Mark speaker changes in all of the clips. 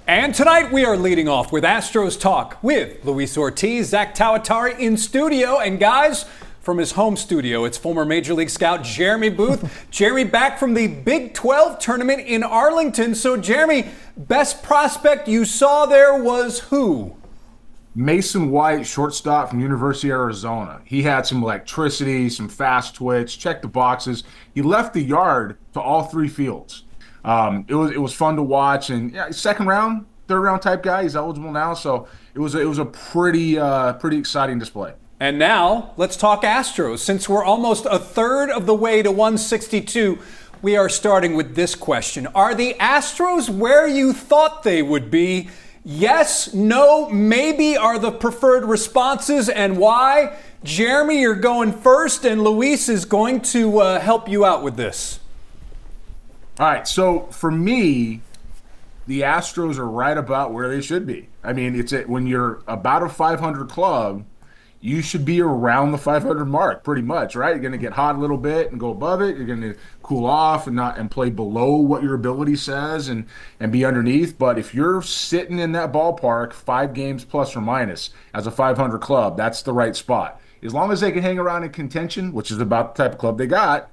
Speaker 1: And tonight we are leading off with Astros Talk with Luis Ortiz, Zach Tawatari in studio. And guys, from his home studio, it's former Major League scout Jeremy Booth. Jeremy back from the Big 12 tournament in Arlington. So Jeremy, best prospect you saw there was who?
Speaker 2: Mason White, shortstop from University of Arizona. He had some electricity, some fast twitch, checked the boxes. He left the yard to all three fields. It was fun to watch, and yeah, second round, third round type guy. He's eligible now, so it was a pretty exciting display.
Speaker 1: And now let's talk Astros. Since we're almost a third of the way to 162, we are starting with this question: are the Astros where you thought they would be? Yes, no, maybe are the preferred responses, and why? Jeremy, you're going first, and Luis is going to help you out with this.
Speaker 2: All right, so for me, the Astros are right about where they should be. I mean, when you're about a 500 club, you should be around the 500 mark pretty much, right? You're going to get hot a little bit and go above it. You're going to cool off and play below what your ability says and be underneath. But if you're sitting in that ballpark 5 games plus or minus as a 500 club, that's the right spot. As long as they can hang around in contention, which is about the type of club they got,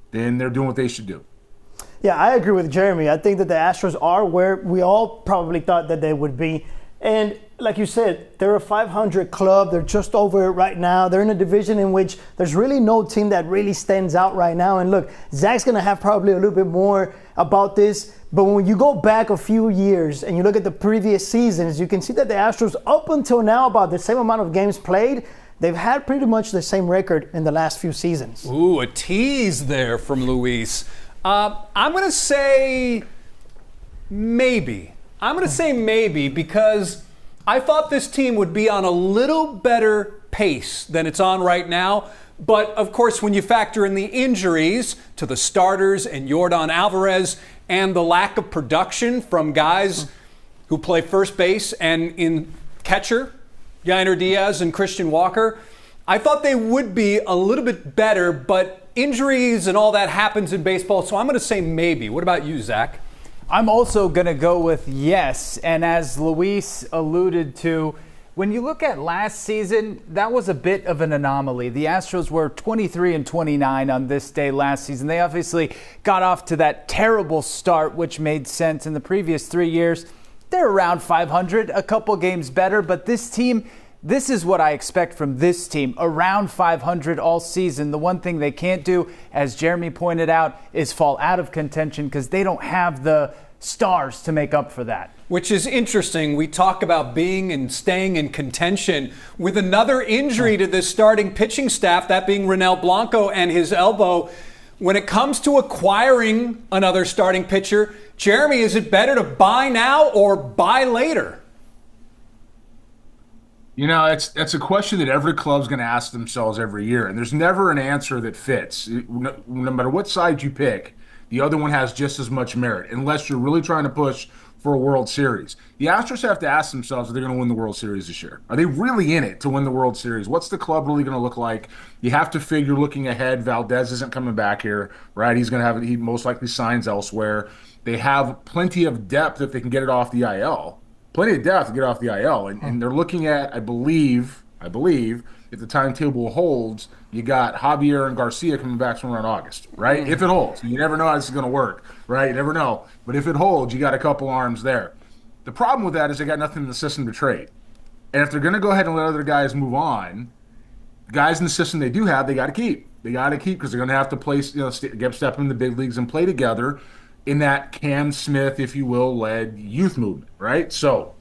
Speaker 2: then they're doing what they should do.
Speaker 3: Yeah, I agree with Jeremy. I think that the Astros are where we all probably thought that they would be. And like you said, they're a 500 club. They're just over it right now. They're in a division in which there's really no team that really stands out right now. And look, Zach's going to have probably a little bit more about this. But when you go back a few years and you look at the previous seasons, you can see that the Astros, up until now, about the same amount of games played, they've had pretty much the same record in the last few seasons.
Speaker 1: Ooh, a tease there from Luis. I'm going to say maybe. I'm going to say maybe because I thought this team would be on a little better pace than it's on right now. But, of course, when you factor in the injuries to the starters and Yordan Alvarez and the lack of production from guys who play first base and in catcher, Yainer Diaz and Christian Walker, I thought they would be a little bit better, but injuries and all that happens in baseball, so I'm going to say maybe. What about you, Zach?
Speaker 4: I'm also going to go with yes, and as Luis alluded to, when you look at last season, that was a bit of an anomaly. The Astros were 23-29 on this day last season. They obviously got off to that terrible start, which made sense in the previous 3 years. They're around 500, a couple games better, but this team, this is what I expect from this team, around 500 all season. The one thing they can't do, as Jeremy pointed out, is fall out of contention because they don't have the stars to make up for that.
Speaker 1: Which is interesting. We talk about being and staying in contention with another injury to this starting pitching staff, that being Ronel Blanco and his elbow. When it comes to acquiring another starting pitcher, Jeremy, is it better to buy now or buy later?
Speaker 2: You know, it's a question that every club's going to ask themselves every year, and there's never an answer that fits. No matter what side you pick, the other one has just as much merit, unless you're really trying to push for a World Series. The Astros have to ask themselves if they're going to win the World Series this year. Are they really in it to win the World Series? What's the club really going to look like? You have to figure, looking ahead, Valdez isn't coming back here, right? He most likely signs elsewhere. They have plenty of depth if they can get it off the IL. Plenty of depth to get off the IL, and they're looking at, I believe, if the timetable holds, you got Javier and Garcia coming back from around August, right? If it holds. You never know how this is going to work, right? You never know. But if it holds, you got a couple arms there. The problem with that is they got nothing in the system to trade. And if they're going to go ahead and let other guys move on, guys in the system they do have, they got to keep. They got to keep because they're going to have to play, step in the big leagues and play together in that Cam Smith, if you will, led youth movement, right? So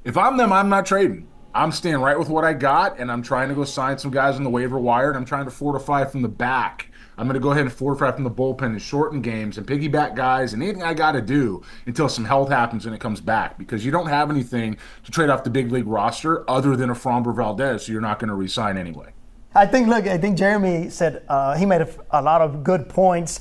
Speaker 2: if I'm them, I'm not trading. I'm staying right with what I got, and I'm trying to go sign some guys on the waiver wire, and I'm trying to fortify from the back. I'm going to go ahead and fortify from the bullpen and shorten games and piggyback guys and anything I got to do until some health happens and it comes back, because you don't have anything to trade off the big league roster other than a Framber Valdez, so you're not going to re-sign anyway.
Speaker 3: I think Jeremy said he made a lot of good points.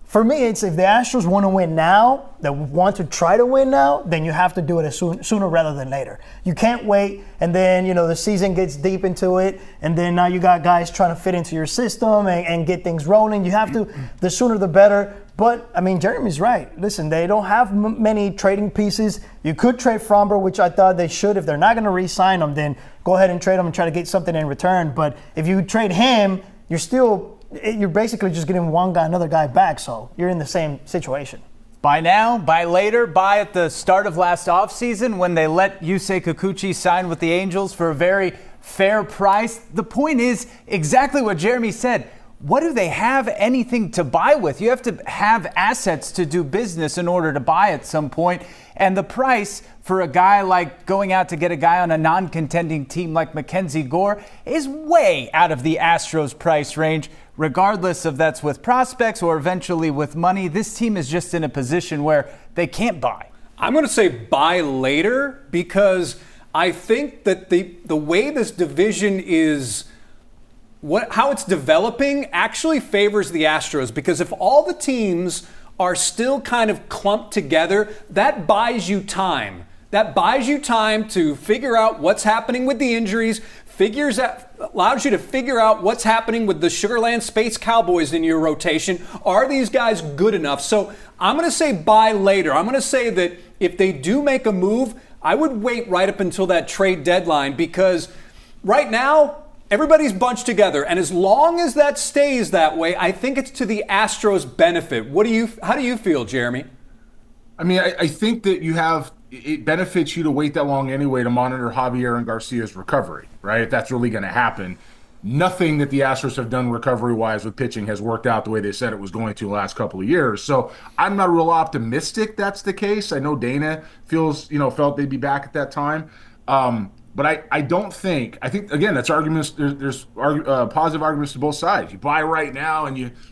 Speaker 3: For me, it's if the Astros want to win now, that want to try to win now, then you have to do it sooner rather than later. You can't wait, and then the season gets deep into it, and then now you got guys trying to fit into your system and get things rolling. You have to, the sooner the better. But, I mean, Jeremy's right. Listen, they don't have many trading pieces. You could trade Fromber, which I thought they should. If they're not going to re-sign him, then go ahead and trade him and try to get something in return. But if you trade him, you're basically just getting another guy back, so you're in the same situation.
Speaker 4: Buy now, buy later, buy at the start of last offseason when they let Yusei Kikuchi sign with the Angels for a very fair price. The point is exactly what Jeremy said. What do they have anything to buy with? You have to have assets to do business in order to buy at some point. And the price for a guy like going out to get a guy on a non-contending team like Mackenzie Gore is way out of the Astros price range. Regardless if that's with prospects or eventually with money, this team is just in a position where they can't buy.
Speaker 1: I'm going to say buy later because I think that the way this division is, how it's developing actually favors the Astros, because if all the teams are still kind of clumped together, that buys you time. That buys you time to figure out what's happening with the injuries, allows you to figure out what's happening with the Sugarland Space Cowboys in your rotation. Are these guys good enough? So I'm going to say buy later. I'm going to say that if they do make a move, I would wait right up until that trade deadline, because right now, everybody's bunched together, and as long as that stays that way, I think it's to the Astros' benefit. How do you feel, Jeremy?
Speaker 2: I mean, I think that it benefits you to wait that long anyway to monitor Javier and Garcia's recovery, right? If that's really going to happen. Nothing that the Astros have done recovery-wise with pitching has worked out the way they said it was going to the last couple of years. So I'm not real optimistic that's the case. I know Dana felt they'd be back at that time. But I think, again, that's arguments. There's positive arguments to both sides. You buy right now,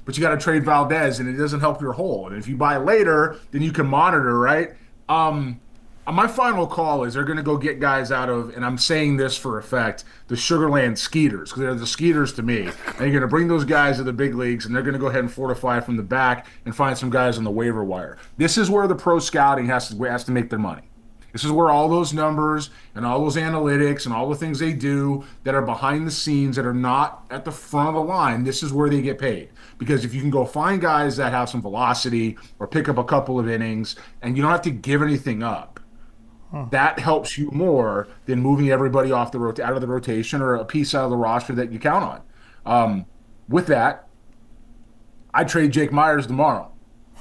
Speaker 2: but you got to trade Valdez, and it doesn't help your whole. And if you buy later, then you can monitor, right? My final call is they're going to go get guys out of, and I'm saying this for effect, the Sugarland Skeeters, because they're the Skeeters to me. And you're going to bring those guys to the big leagues, and they're going to go ahead and fortify from the back and find some guys on the waiver wire. This is where the pro scouting has to make their money. This is where all those numbers and all those analytics and all the things they do that are behind the scenes that are not at the front of the line, this is where they get paid. Because if you can go find guys that have some velocity or pick up a couple of innings and you don't have to give anything up, that helps you more than moving everybody out of the rotation or a piece out of the roster that you count on. With that, I'd trade Jake Meyers tomorrow.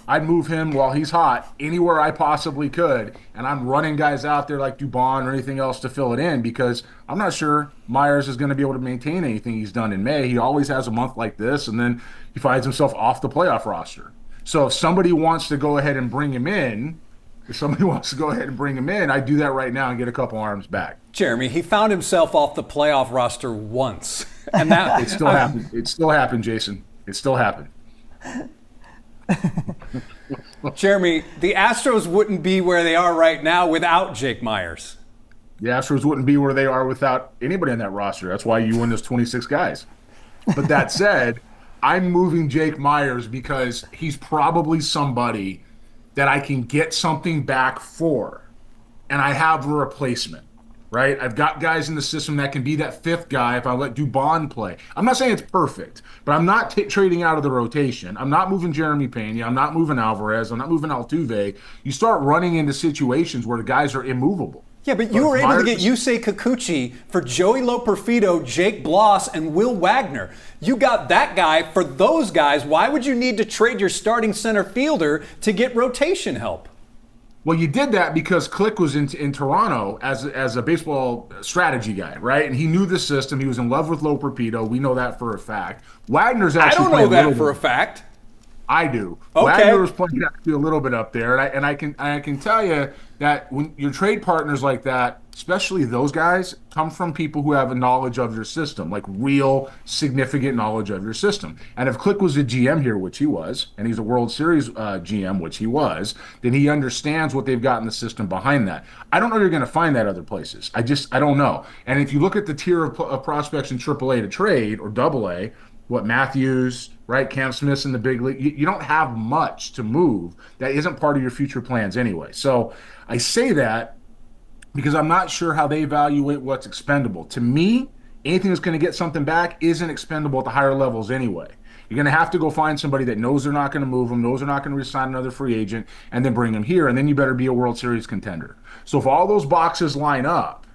Speaker 2: I'd move him while he's hot anywhere I possibly could, and I'm running guys out there like Dubon or anything else to fill it in, because I'm not sure Myers is going to be able to maintain anything he's done in May. He always has a month like this, and then he finds himself off the playoff roster. So if somebody wants to go ahead and bring him in, I'd do that right now and get a couple arms back.
Speaker 1: Jeremy, he found himself off the playoff roster once, and that
Speaker 2: it still happened. It still happened, Jason. It still happened.
Speaker 1: Jeremy, the Astros wouldn't be where they are right now without Jake Meyers.
Speaker 2: The Astros wouldn't be where they are without anybody on that roster. That's why you win those 26 guys. But that said, I'm moving Jake Meyers because he's probably somebody that I can get something back for, and I have a replacement. Right? I've got guys in the system that can be that fifth guy if I let Dubon play. I'm not saying it's perfect, but I'm not trading out of the rotation. I'm not moving Jeremy Pena. I'm not moving Alvarez. I'm not moving Altuve. You start running into situations where the guys are immovable.
Speaker 1: Yeah, but you were able to get Yusei Kikuchi for Joey Loperfido, Jake Bloss, and Will Wagner. You got that guy for those guys. Why would you need to trade your starting center fielder to get rotation help?
Speaker 2: Well, you did that because Click was in Toronto as a baseball strategy guy, right? And he knew the system. He was in love with Loperfido. We know that for a fact. Wagner's actually
Speaker 1: I don't know that for a fact.
Speaker 2: I do.
Speaker 1: Okay.
Speaker 2: Wagner was playing actually a little bit up there, and I can tell you that when your trade partners like that, especially those guys, come from people who have a knowledge of your system, like real significant knowledge of your system. And if Click was a GM here, which he was, and he's a World Series GM, which he was, then he understands what they've got in the system behind that. I don't know you're going to find that other places. I don't know. And if you look at the tier of prospects in AAA to trade or AA, Matthews, right? Cam Smith's in the big league. You don't have much to move that isn't part of your future plans anyway. So I say that because I'm not sure how they evaluate what's expendable. To me, anything that's going to get something back isn't expendable at the higher levels anyway. You're going to have to go find somebody that knows they're not going to move them, knows they're not going to resign another free agent, and then bring them here. And then you better be a World Series contender. So if all those boxes line up,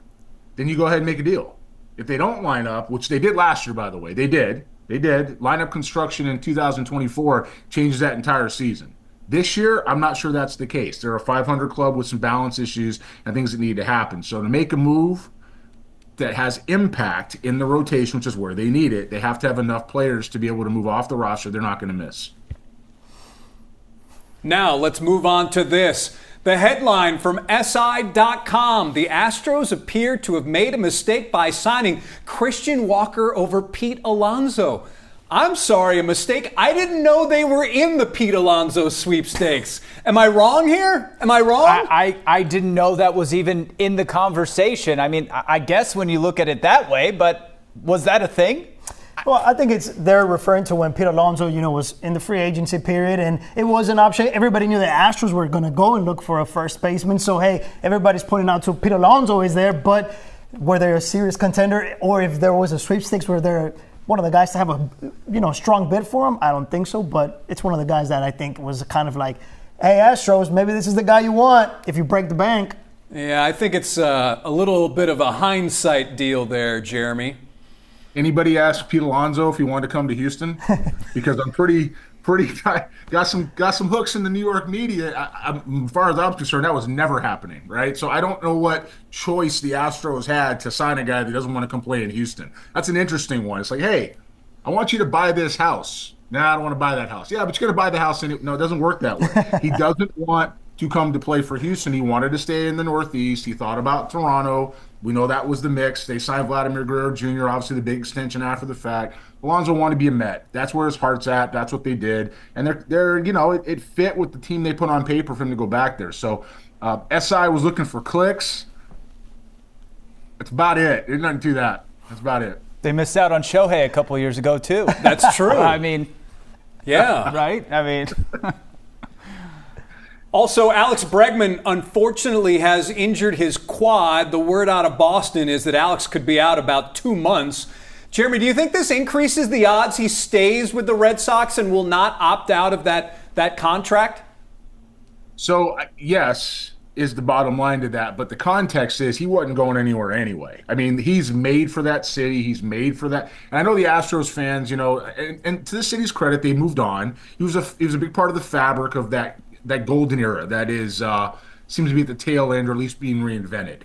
Speaker 2: then you go ahead and make a deal. If they don't line up, which they did last year, by the way, they did. Lineup construction in 2024 changes that entire season. This year, I'm not sure that's the case. They're a 500 club with some balance issues and things that need to happen. So to make a move that has impact in the rotation, which is where they need it, they have to have enough players to be able to move off the roster they're not going to miss.
Speaker 1: Now let's move on to this. The headline from SI.com, the Astros appear to have made a mistake by signing Christian Walker over Pete Alonso. I'm sorry, a mistake? I didn't know they were in the Pete Alonso sweepstakes. Am I wrong here? Am I wrong?
Speaker 4: I didn't know that was even in the conversation. I mean, I guess when you look at it that way, but was that a thing?
Speaker 3: Well, I think they're referring to when Pete Alonso, was in the free agency period, and it was an option. Everybody knew the Astros were going to go and look for a first baseman. So, hey, everybody's pointing out to Pete Alonso is there, but were they a serious contender, or if there was a sweepstakes, were there one of the guys to have a strong bid for him? I don't think so, but it's one of the guys that I think was kind of like, hey, Astros, maybe this is the guy you want if you break the bank.
Speaker 1: Yeah, I think it's a little bit of a hindsight deal there, Jeremy.
Speaker 2: Anybody ask Pete Alonso if he wanted to come to Houston? Because I'm pretty got some hooks in the New York media. As far as I'm concerned, that was never happening, right? So I don't know what choice the Astros had to sign a guy that doesn't want to come play in Houston. That's an interesting one. It's like, hey, I want you to buy this house. No, I don't want to buy that house. Yeah, but you're going to buy the house. No, it doesn't work that way. He doesn't want to come to play for Houston. He wanted to stay in the Northeast. He thought about Toronto. We know that was the mix. They signed Vladimir Guerrero Jr., obviously the big extension after the fact. Alonso wanted to be a Met. That's where his heart's at. That's what they did. And it fit with the team they put on paper for him to go back there. So SI was looking for clicks. That's about it. There's nothing to that. That's about it.
Speaker 4: They missed out on Shohei a couple of years ago, too.
Speaker 1: That's true.
Speaker 4: I mean,
Speaker 1: yeah.
Speaker 4: Right? I mean.
Speaker 1: Also, Alex Bregman unfortunately has injured his quad. The word out of Boston is that Alex could be out about 2 months. Jeremy, do you think this increases the odds he stays with the Red Sox and will not opt out of that contract?
Speaker 2: So, yes, is the bottom line to that. But the context is he wasn't going anywhere anyway. I mean, he's made for that city. He's made for that. And I know the Astros fans, and to the city's credit, they moved on. He was a big part of the fabric of that golden era that is seems to be at the tail end, or at least being reinvented.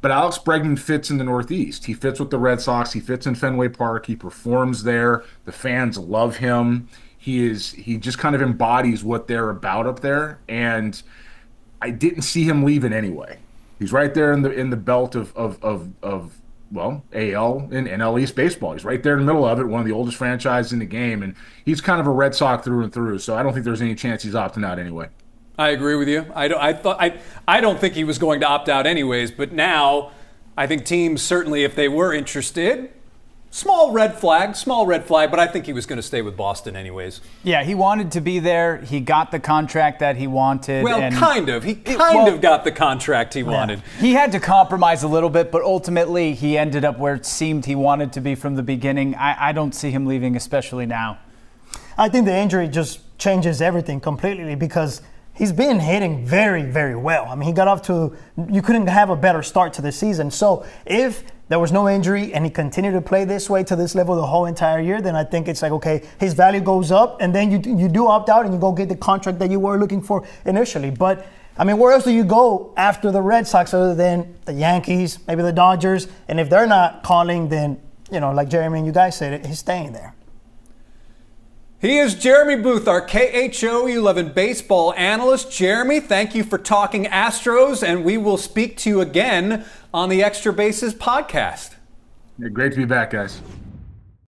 Speaker 2: But Alex Bregman fits in the Northeast. He fits with the Red Sox. He fits in Fenway Park. He performs there. The fans love him. He just kind of embodies what they're about up there. And I didn't see him leaving anyway. He's right there in the belt of AL and NL East baseball. He's right there in the middle of it, one of the oldest franchises in the game, and he's kind of a Red Sox through and through. So I don't think there's any chance he's opting out anyway.
Speaker 1: I agree with you. I don't think he was going to opt out anyways, but now I think teams certainly, if they were interested, small red flag, but I think he was going to stay with Boston anyways.
Speaker 4: Yeah, he wanted to be there. He got the contract that he wanted.
Speaker 1: Well, kind of. He kind of got the contract he wanted.
Speaker 4: He had to compromise a little bit, but ultimately he ended up where it seemed he wanted to be from the beginning. I don't see him leaving, especially now.
Speaker 3: I think the injury just changes everything completely because he's been hitting very, very well. I mean, he got off to – you couldn't have a better start to the season. So if there was no injury and he continued to play this way to this level the whole entire year, then I think it's like, okay, his value goes up, and then you do opt out and you go get the contract that you were looking for initially. But, I mean, where else do you go after the Red Sox other than the Yankees, maybe the Dodgers? And if they're not calling, then, like Jeremy and you guys said, he's staying there.
Speaker 1: He is Jeremy Booth, our KHO 11 baseball analyst. Jeremy, thank you for talking Astros, and we will speak to you again on the Extra Bases podcast.
Speaker 2: Yeah, great to be back, guys.